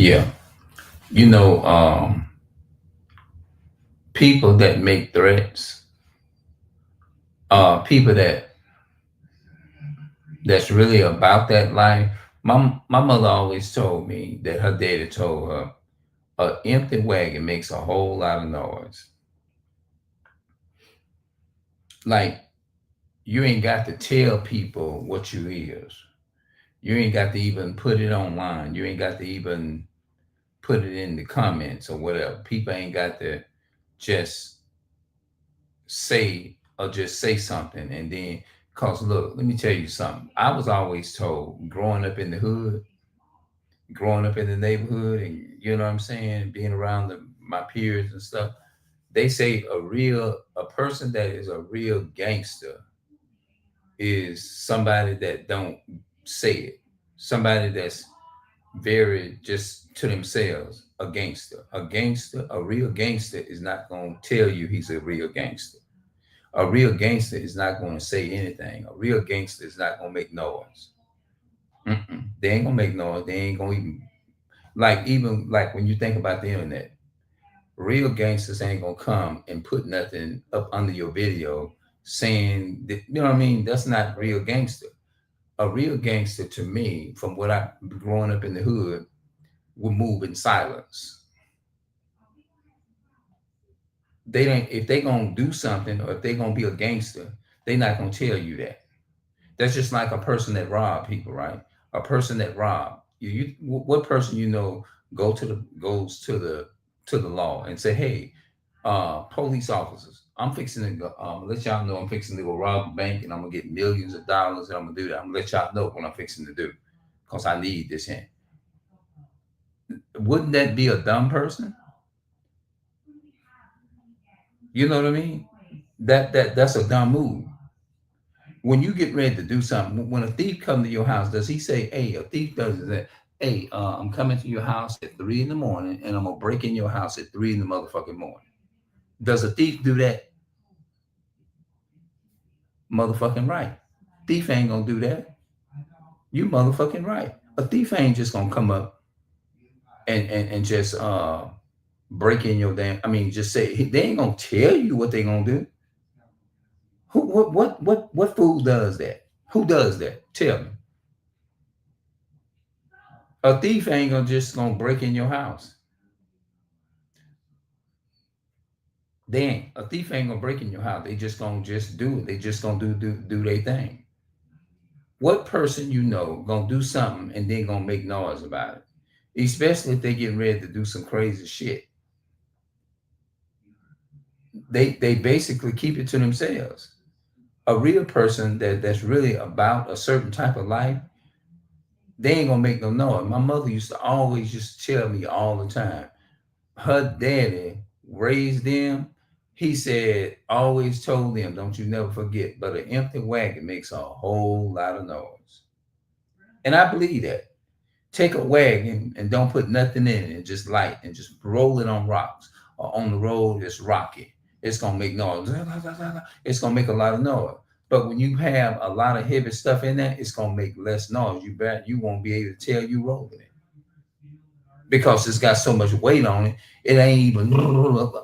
Yeah. You know, people that make threats, people that's really about that life. My mother always told me that her daddy told her, "A empty wagon makes a whole lot of noise." Like you ain't got to tell people what you is. You ain't got to even put it online. You ain't got to even put it in the comments or whatever. People ain't got to just say something and then cause look, let me tell you something. I was always told growing up in the hood, growing up in the neighborhood, and you know what I'm saying, being around my peers and stuff, they say a person that is a real gangster is somebody that don't say it. Somebody that's very just to themselves, a gangster. A real gangster is not gonna tell you he's a real gangster. A real gangster is not going to say anything. A real gangster is not going to make noise. They ain't going to make noise. They ain't going to even like when you think about the internet, real gangsters ain't going to come and put nothing up under your video saying that, you know what I mean? That's not real gangster. A real gangster to me, from what I growing up in the hood, will move in silence. They don't if they gonna do something or if they gonna be a gangster, they not gonna tell you that. That's just like a person that robbed people, right? A person that robbed what person goes to the law and say, "Hey, police officers, I'm fixing to go, let y'all know I'm fixing to go rob a bank and I'm gonna get millions of dollars and I'm gonna do that. I'm gonna let y'all know what I'm fixing to do because I need this hand." Wouldn't that be a dumb person? You know what I mean? That's a dumb move. When you get ready to do something, when a thief come to your house, does he say, "Hey, a thief doesn't say, hey, I'm coming to your house at 3 in the morning and I'm gonna break in your house at 3 in the motherfucking morning"? Does a thief do that? Motherfucking right. Thief ain't gonna do that. You motherfucking right. A thief ain't just gonna come up and just break in your damn. I mean, just say they ain't gonna tell you what they gonna do. Who what fool does that? Who does that? Tell me. A thief ain't gonna break in your house. They ain't. A thief ain't gonna break in your house. They just gonna just do it. They just gonna do their thing. What person you know gonna do something and then gonna make noise about it? Especially if they getting ready to do some crazy shit. They basically keep it to themselves. A real person that's really about a certain type of life, they ain't gonna make no noise. My mother used to always just tell me all the time, her daddy raised them. He said, always told them, don't you never forget, but an empty wagon makes a whole lot of noise. And I believe that. Take a wagon and don't put nothing in it and just light and just roll it on rocks or on the road that's rocky. It's gonna make noise. It's gonna make a lot of noise. But when you have a lot of heavy stuff in there, it's gonna make less noise. You won't be able to tell you rolling it because it's got so much weight on it. It ain't even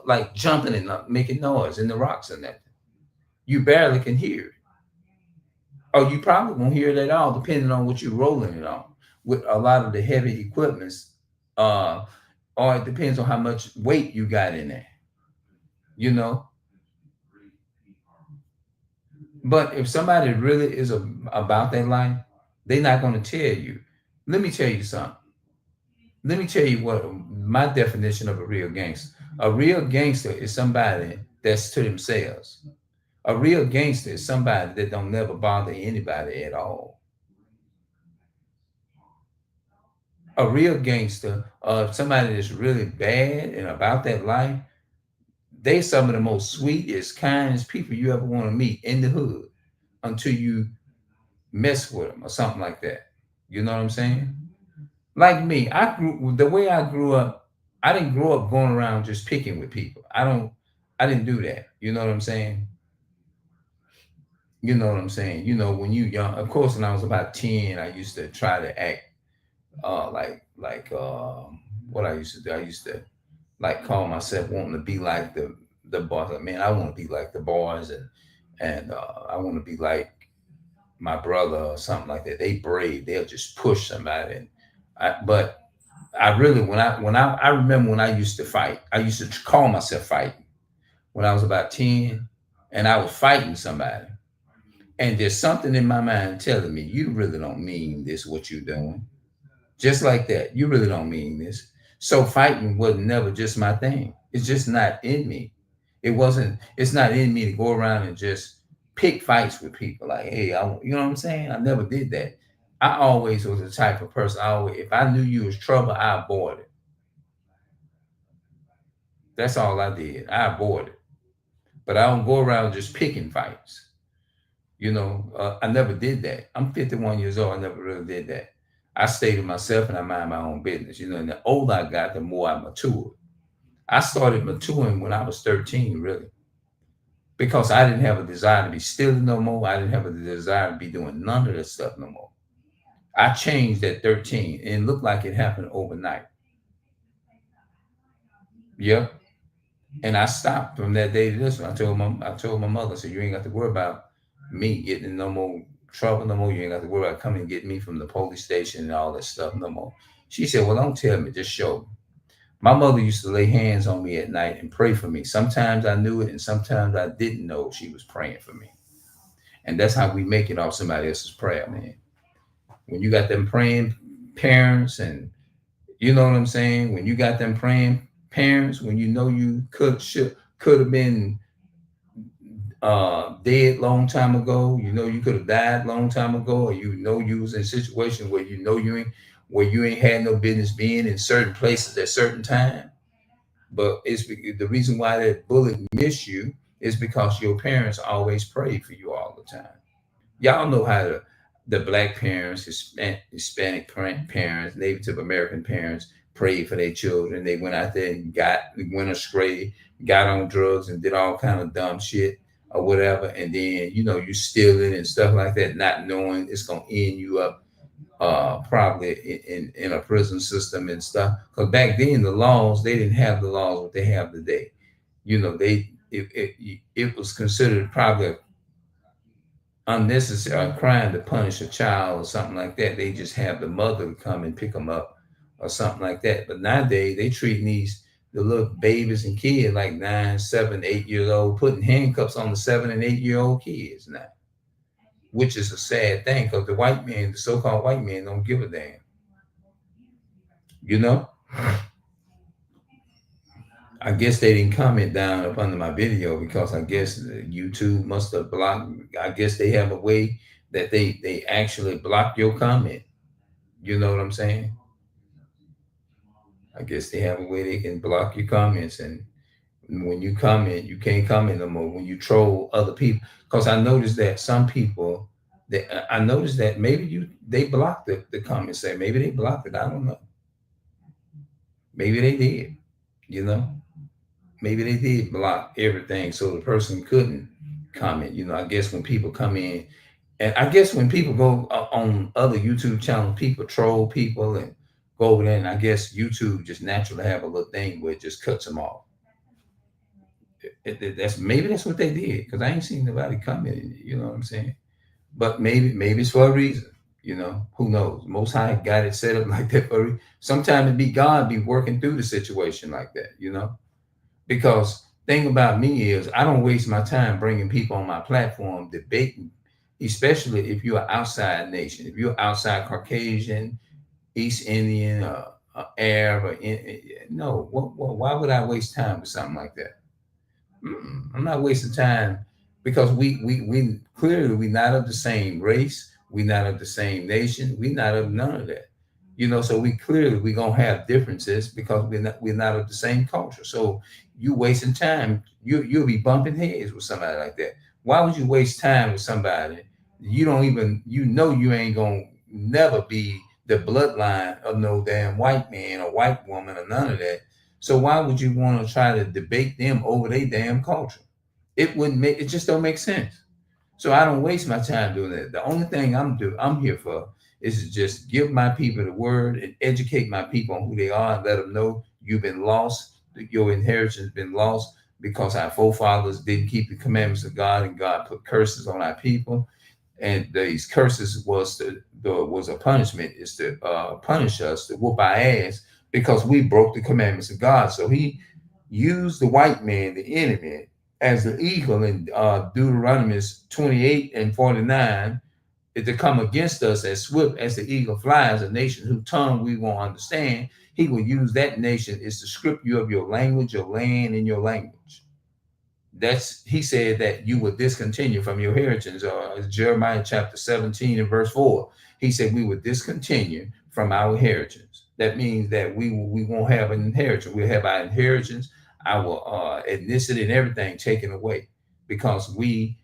like jumping and not making noise in the rocks and that. You barely can hear it. Or you probably won't hear it at all, depending on what you're rolling it on. With a lot of the heavy equipments, uh, or it depends on how much weight you got in there, you know. But if somebody really is about their life, they're not going to tell you. Let me tell you something. Let me tell you what my definition of a real gangster. A real gangster is somebody that's to themselves. A real gangster is somebody that don't never bother anybody at all. A real gangster, somebody that's really bad and about that life, they some of the most sweetest, kindest people you ever want to meet in the hood until you mess with them or something like that. You know what I'm saying? Like me, the way I grew up. I didn't grow up going around just picking with people. I didn't do that. You know what I'm saying? You know what I'm saying? You know, when you young, of course, when I was about 10, I used to try to act like what I used to do. I used to like call myself wanting to be like the boys. Like, man, I want to be like the boys, and I want to be like my brother or something like that. They brave. They'll just push somebody. But I really I remember when I used to fight. I used to call myself fighting when I was about 10, and I was fighting somebody. And there's something in my mind telling me, you really don't mean this, what you're doing. Just like that. You really don't mean this. So fighting was never just my thing. It's just not in me. It's not in me to go around and just pick fights with people. Like, hey, you know what I'm saying? I never did that. I always was the type of person. If I knew you was trouble, I avoided. That's all I did. I avoided. But I don't go around just picking fights. I never did that. I'm 51 years old. I never really did that. I stayed to myself and I mind my own business. And the older I got, the more I matured. I started maturing when I was 13, really, because I didn't have a desire to be stealing no more. I didn't have a desire to be doing none of that stuff no more. I changed at 13, and it looked like it happened overnight. Yep. And I stopped from that day to this one. I told my mother, I said, you ain't got to worry about me getting in no more trouble no more. You ain't got to worry about coming and get me from the police station and all that stuff no more. She said, well, don't tell me, just show me. My mother used to lay hands on me at night and pray for me. Sometimes I knew it, and sometimes I didn't know she was praying for me. And that's how we make it off somebody else's prayer, man. When you got them praying parents, and you know what I'm saying? When you got them praying parents, when you know you could have been dead long time ago, you could have died long time ago, or you was in a situation where where you ain't had no business being in certain places at certain time. But it's the reason why that bullet missed you is because your parents always prayed for you all the time. Y'all know how the black parents, Hispanic parents, Native American parents prayed for their children. They went out there and went astray, got on drugs and did all kind of dumb shit or whatever. And then, you stealing and stuff like that, not knowing it's going to end you up probably in a prison system and stuff. Because back then, the laws, they didn't have the laws what they have today. It was considered probably unnecessary crime to punish a child or something like that. They just have the mother come and pick them up or something like that. But nowadays they treating the little babies and kids like 9, 7, 8 years old, putting handcuffs on the 7 and 8-year-old kids now, which is a sad thing because the so-called white man, don't give a damn. I guess they didn't comment down up under my video because I guess YouTube must have blocked. I guess they have a way that they actually block your comment. You know what I'm saying? I guess they have a way they can block your comments, and when you comment, you can't comment no more. When you troll other people, because I noticed that some people, I noticed that maybe they blocked the comment say maybe they blocked it. I don't know. Maybe they did. Maybe they did block everything so the person couldn't comment. I guess when people come in, and I guess when people go on other YouTube channels, people troll people and go over there, and I guess YouTube just naturally have a little thing where it just cuts them off. That's what they did, because I ain't seen nobody commenting. You know what I'm saying? But maybe it's for a reason. Who knows? Most High got it set up like that for a reason. Sometimes it be God be working through the situation like that. Because thing about me is I don't waste my time bringing people on my platform debating, especially if you're outside nation, if you're outside Caucasian, East Indian, Arab, or no. Why would I waste time with something like that? I'm not wasting time, because we clearly we not of the same race, we not of the same nation, we not of none of that. So we gonna have differences because we're not of the same culture. So you wasting time, you'll be bumping heads with somebody like that. Why would you waste time with somebody you don't even you ain't gonna never be the bloodline of no damn white man or white woman or none of that? So why would you want to try to debate them over their damn culture? It just don't make sense. So I don't waste my time doing that. The only thing I'm here for is to just give my people the word and educate my people on who they are and let them know you've been lost, your inheritance has been lost because our forefathers didn't keep the commandments of God and God put curses on our people. And these curses was a punishment, is to punish us, to whoop our ass because we broke the commandments of God. So he used the white man, the enemy, as the eagle in Deuteronomy 28 and 49 to come against us as swift as the eagle flies, a nation whose tongue we won't understand. He will use that nation is to strip you of your language, your land, and your language. That's he said that you would discontinue from your heritage. Jeremiah chapter 17 and verse 4. He said we would discontinue from our inheritance. That means that we won't have an inheritance. We'll have our inheritance, our ethnicity, and everything taken away because we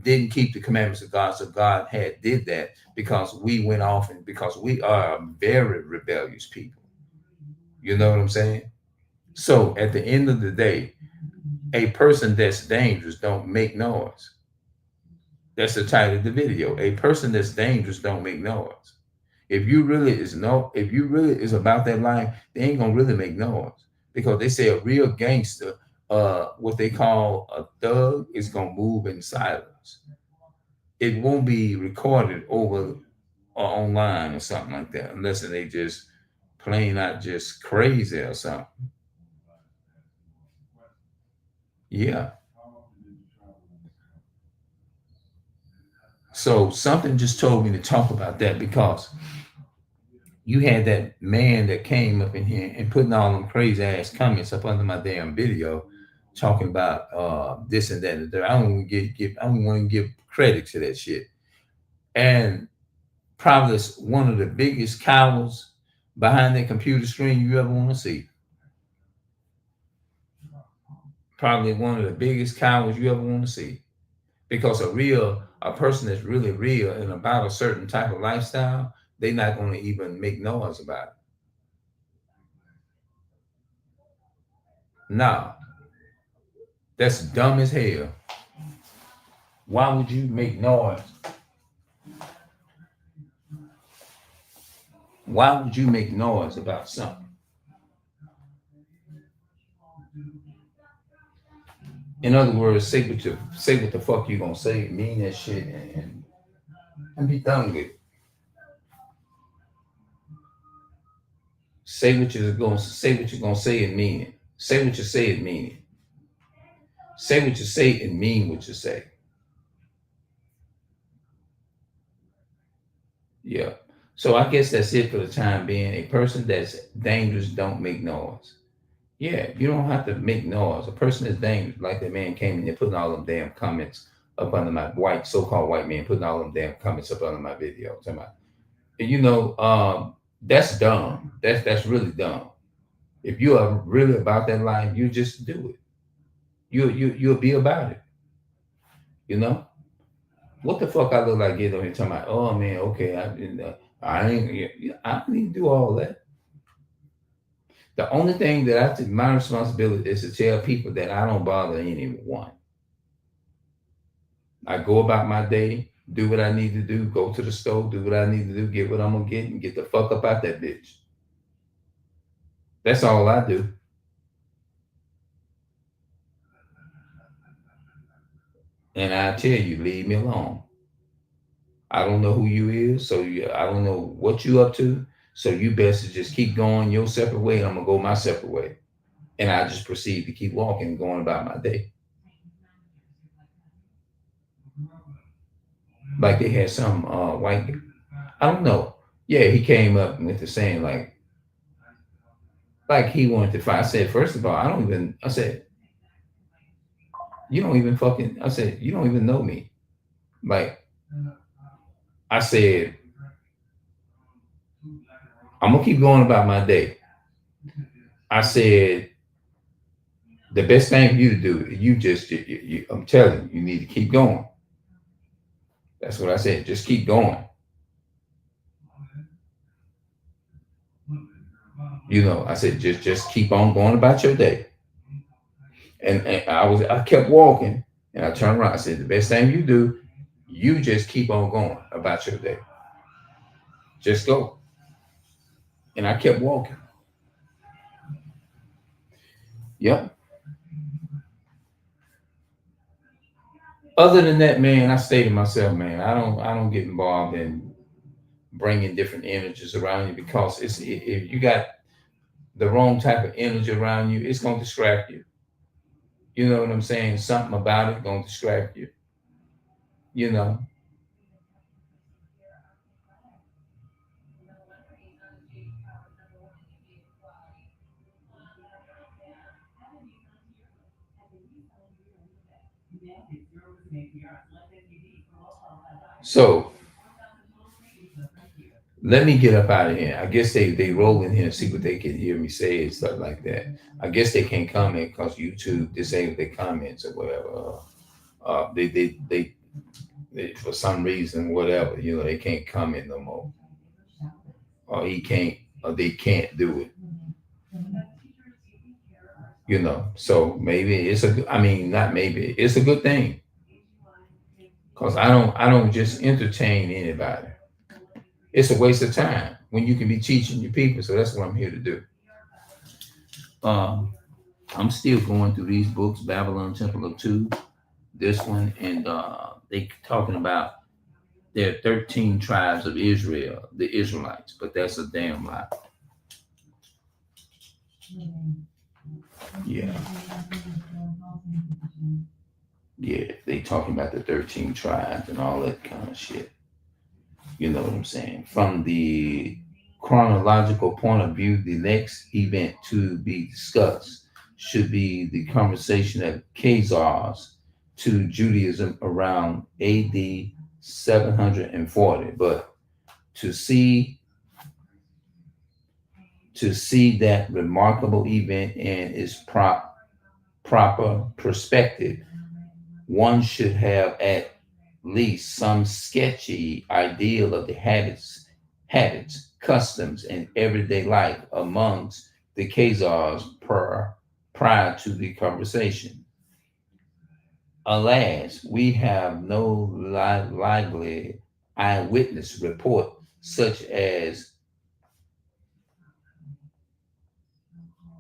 didn't keep the commandments of God. So God did that because we went off and because we are a very rebellious people. You know what I'm saying? So at the end of the day, a person that's dangerous don't make noise. That's the title of the video. A person that's dangerous don't make noise. If you really is about that life, they ain't gonna really make noise because they say a real gangster, what they call a thug, is gonna move in silence. It won't be recorded over or online or something like that, unless they just plain out just crazy or something. Yeah. So something just told me to talk about that because you had that man that came up in here and putting all them crazy ass comments up under my damn video talking about this and that and that. I don't even I don't want to give credit to that shit. And probably one of the biggest cowards behind that computer screen you ever want to see. Probably one of the biggest cowards you ever want to see. Because a person that's really real and about a certain type of lifestyle, they're not going to even make noise about it. Nah, that's dumb as hell. Why would you make noise? Why would you make noise about something? In other words, say what the fuck you gonna say, mean that shit, and be done with it. Say what you're gonna say and mean it. Say what you say and mean it. Say what you say and mean what you say. Yeah. So I guess that's it for the time being. A person that's dangerous don't make noise. Yeah, you don't have to make noise. A person that's dangerous, like that man came in there putting all them damn comments up under my so-called white man putting all them damn comments up under my video. That's dumb. That's really dumb. If you are really about that life, you just do it. You'll be about it. You know what the fuck I look like getting on here talking about? Oh man, okay, I don't need to do all that. The only thing that I take my responsibility is to tell people that I don't bother anyone. I go about my day, do what I need to do, go to the store, do what I need to do, get what I'm gonna get, and get the fuck up out that bitch. That's all I do. And I tell you, leave me alone. I don't know who you is, so I don't know what you up to. So you best to just keep going your separate way, and I'm gonna go my separate way. And I just proceed to keep walking, going about my day. Like they had some white, I don't know. Yeah, he came up with the saying like he wanted to fight. I said, first of all, I said, you don't even fucking, I said, you don't even know me. Like, I said, I'm gonna keep going about my day. I said, the best thing for you to do, I'm telling you, you need to keep going. That's what I said. Just keep going. I said, just keep on going about your day. And I kept walking and I turned around. I said, the best thing you do, you just keep on going about your day. Just go. And I kept walking. Yep. Other than that, man, I stay to myself, man. I don't get involved in bringing different energies around you, because if you got the wrong type of energy around you, it's gonna distract you. You know what I'm saying? Something about it gonna distract you. You know. So let me get up out of here. I guess they roll in here and see what they can hear me say and stuff like that. I guess they can't comment because YouTube disabled their comments or whatever. They for some reason, whatever, they can't comment no more, or he can't, or they can't do it. So maybe it's I mean, not maybe, it's a good thing, because I don't just entertain anybody. It's a waste of time when you can be teaching your people. So that's what I'm here to do. Um, I'm still going through these books, Babylon Temple of Two, this one, and they talking about there are 13 tribes of Israel, the Israelites, but that's a damn lie. Yeah, yeah, they talking about the 13 tribes and all that kind of shit. You know what I'm saying? From the chronological point of view, the next event to be discussed should be the conversation of Khazars to Judaism around AD 740. But to see that remarkable event in its proper perspective, one should have at least some sketchy ideal of the habits, customs, and everyday life amongst the Khazars prior to the conversation. Alas, we have no lively eyewitness report such as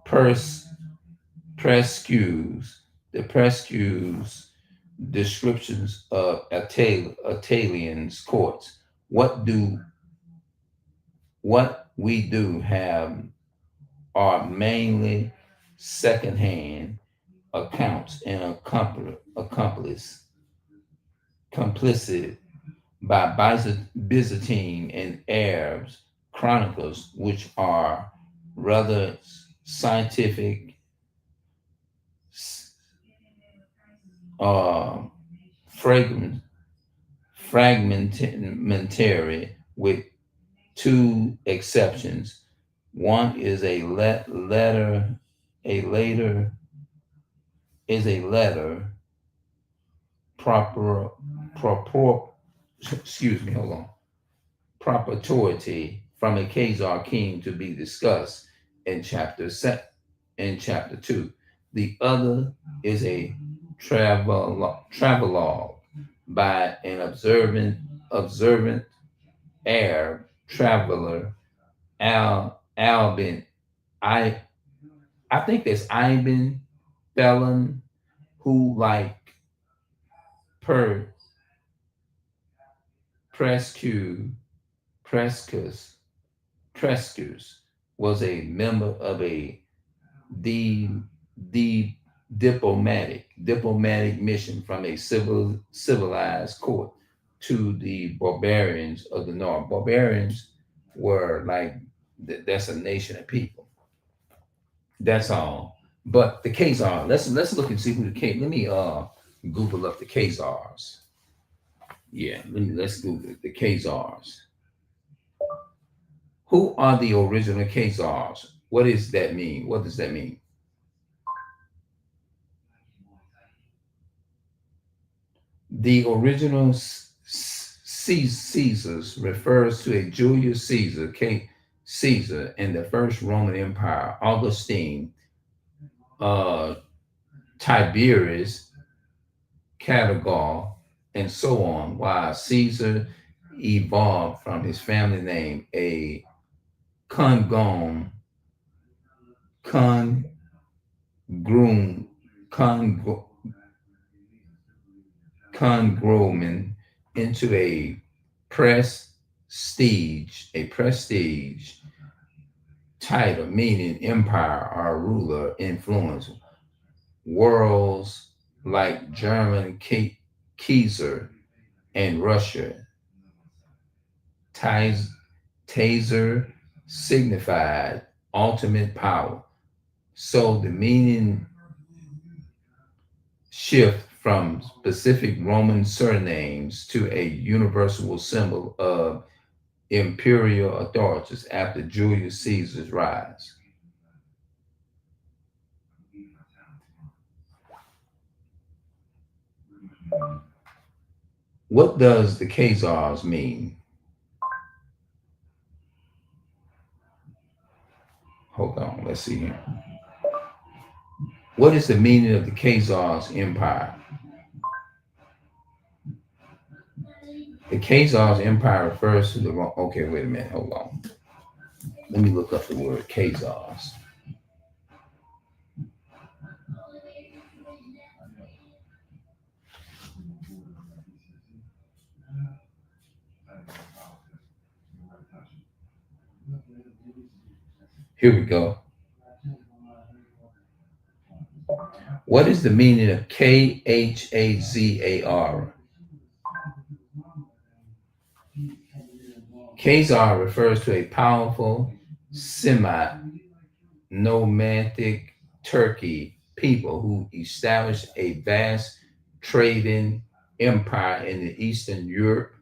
Pers- Prescue's, the Prescue's descriptions of Italian's courts. What do what we do have are mainly secondhand accounts and complicit by Byzantine and Arabs chronicles, which are rather scientific, uh, fragment, fragmentary, with two exceptions. One is a later is a letter proper proper excuse me, hold on. Propriety from a Khazar king to be discussed in in chapter 2. The other is a travelogue by an observant Arab traveler, Albin. I I think that's Ibn Felon, who, like per Prescu Prescus Prescus, was a member of the the diplomatic mission from a civilized court to the barbarians of the north. Barbarians were like that's a nation of people. That's all. But the Khazars, let's look and see who the K. Let me Google up the Khazars. Yeah, let's Google it, the Khazars. Who are the original Khazars? What does that mean? What does that mean? The original Caesars refers to a Julius Caesar, Caesar, in the first Roman Empire, Augustine, uh, Tiberius, Catagal, and so on, while Caesar evolved from his family name, a Kungong, Kun Groom, Congruman, into a prestige title, meaning empire or ruler, influence worlds like German Kaiser and Russia. Taser signified ultimate power. So the meaning shift from specific Roman surnames to a universal symbol of imperial authorities after Julius Caesar's rise. What does the Khazars mean? Hold on, let's see here. What is the meaning of the Khazars Empire? The Khazars Empire refers to the okay, wait a minute, hold on. Let me look up the word Khazars. Here we go. What is the meaning of Khazar? Khazar refers to a powerful semi-nomadic Turkey people who established a vast trading empire in the Eastern Europe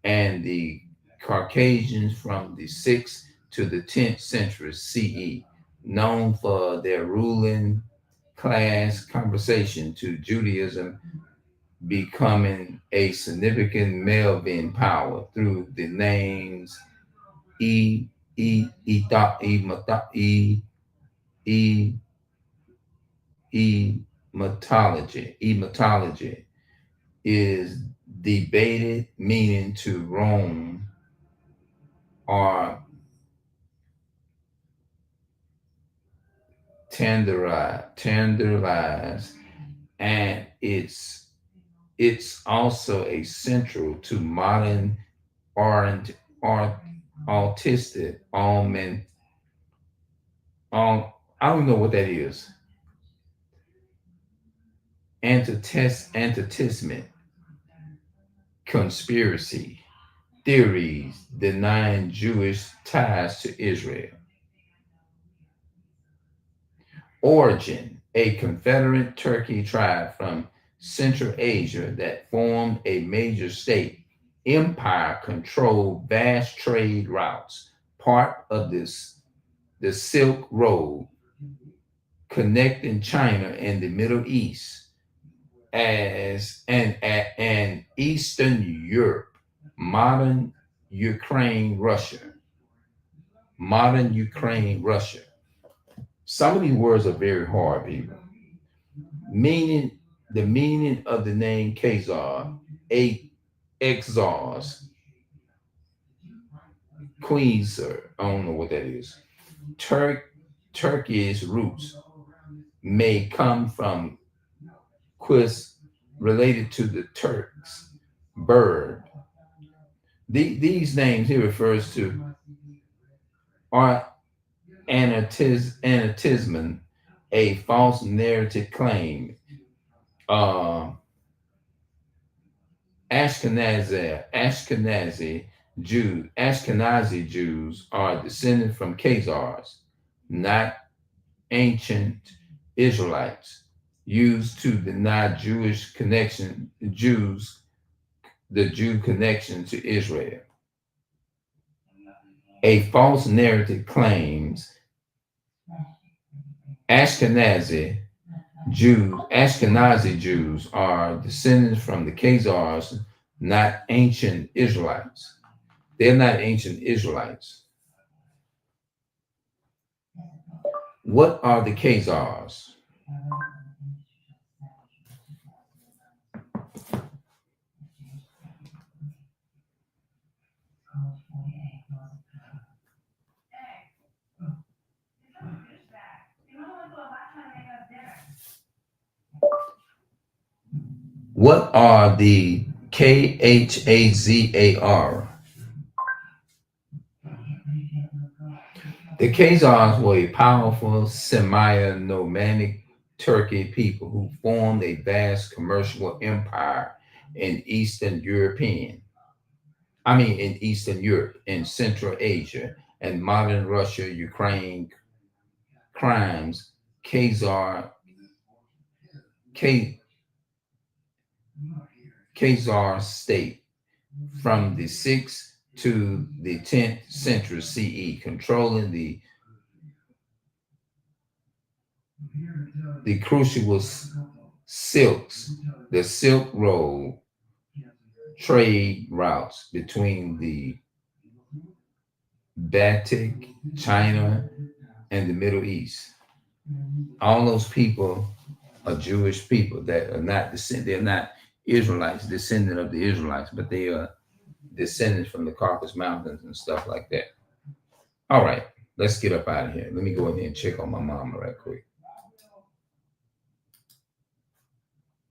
and the Caucasians from the 6th to the 10th century CE, known for their ruling class conversation to Judaism becoming a significant Melvin power through the names E E E E E E Emetology is debated meaning to Rome or tenderize, and it's also a central to modern art, autistic almond. I don't know what that is. Antitismet, conspiracy theories denying Jewish ties to Israel. Origin, a Confederate Turkey tribe from Central Asia that formed a major state empire, controlled vast trade routes, part of the Silk Road connecting China and the Middle East as and Eastern Europe, modern modern Ukraine, Russia. Some of these words are very hard, people. The meaning of the name Khazar, exars, Queezer, I don't know what that is. Turkey's roots may come from quis, related to the Turks, bird. These names he refers to are anatism, a false narrative claim. Ashkenazi Jews are descended from Khazars, not ancient Israelites, used to deny the Jew connection to Israel. A false narrative claims Ashkenazi Jews are descendants from the Khazars, not ancient Israelites. They're not ancient Israelites. What are the Khazars? What are the Khazar? The Khazars were a powerful semi-nomadic Turkic people who formed a vast commercial empire in Eastern Europe, in Central Asia, and modern Russia, Ukraine, crimes. Khazar, K, Khazar state from the 6th to the 10th century CE, controlling the crucial silks, the Silk Road trade routes between the Baltic, China, and the Middle East. All those people are Jewish people that are not they're not Israelites, descendant of the Israelites, but they are descendants from the Caucasus Mountains and stuff like that. All right, let's get up out of here. Let me go in here and check on my mama right quick.